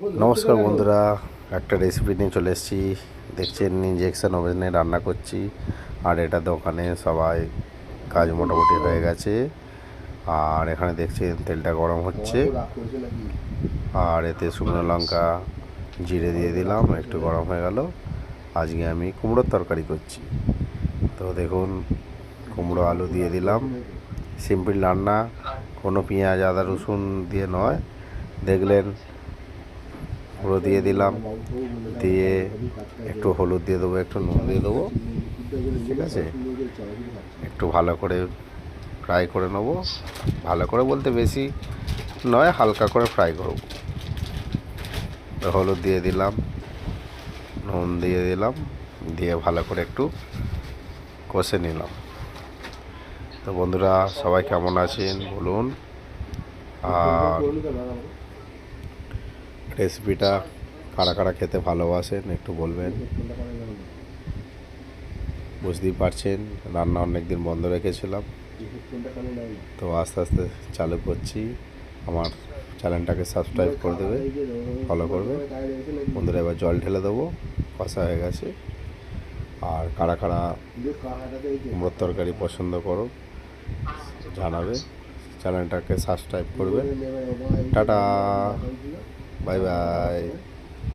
নমস্কার বন্ধুরা, একটা রেসিপি নিয়ে চলে এসেছি। দেখছেন ইঞ্জেকশন ওভেনে রান্না করছি। আর এটা দোকানে সবাই কাজ মোটামুটি হয়ে গেছে। আর এখানে দেখছেন তেলটা গরম হচ্ছে। আর এতে শুকনো লঙ্কা জিরে দিয়ে দিলাম, একটু গরম হয়ে গেল। আজকে আমি কুমড়োর তরকারি করছি। তো দেখুন, কুমড়ো আলু দিয়ে দিলাম। সিম্পল রান্না, কোনো পেঁয়াজ আদা রসুন দিয়ে নয়। দেখলেন, পুরো দিয়ে দিলাম। দিয়ে একটু হলুদ দিয়ে দেবো, একটু নুন দিয়ে দেবো। ঠিক আছে, একটু ভালো করে ফ্রাই করে নেবো। ভালো করে বলতে বেশি নয়, হালকা করে ফ্রাই করব। হলুদ দিয়ে দিলাম, নুন দিয়ে দিলাম, দিয়ে ভালো করে একটু কষে নিলাম। তো বন্ধুরা, সবাই কেমন আছেন বলুন। আর রেসিপিটা কারা কারা খেতে ভালোবাসেন একটু বলবেন। বুঝতেই পারছেন, রান্না অনেক দিন বন্ধ রেখেছিলাম, তো আস্তে আস্তে চালু করছি। আমার চ্যানেলটাকে সাবস্ক্রাইব করে দেবে, ফলো করবে বন্ধুরা। এবার জল ঢেলে দেবো, কষা হয়ে গেছে। আর কারা কারা কুমড়োর তরকারি পছন্দ করো জানাবে, চ্যানেলটাকে সাবস্ক্রাইব করবে। Tata, bye bye.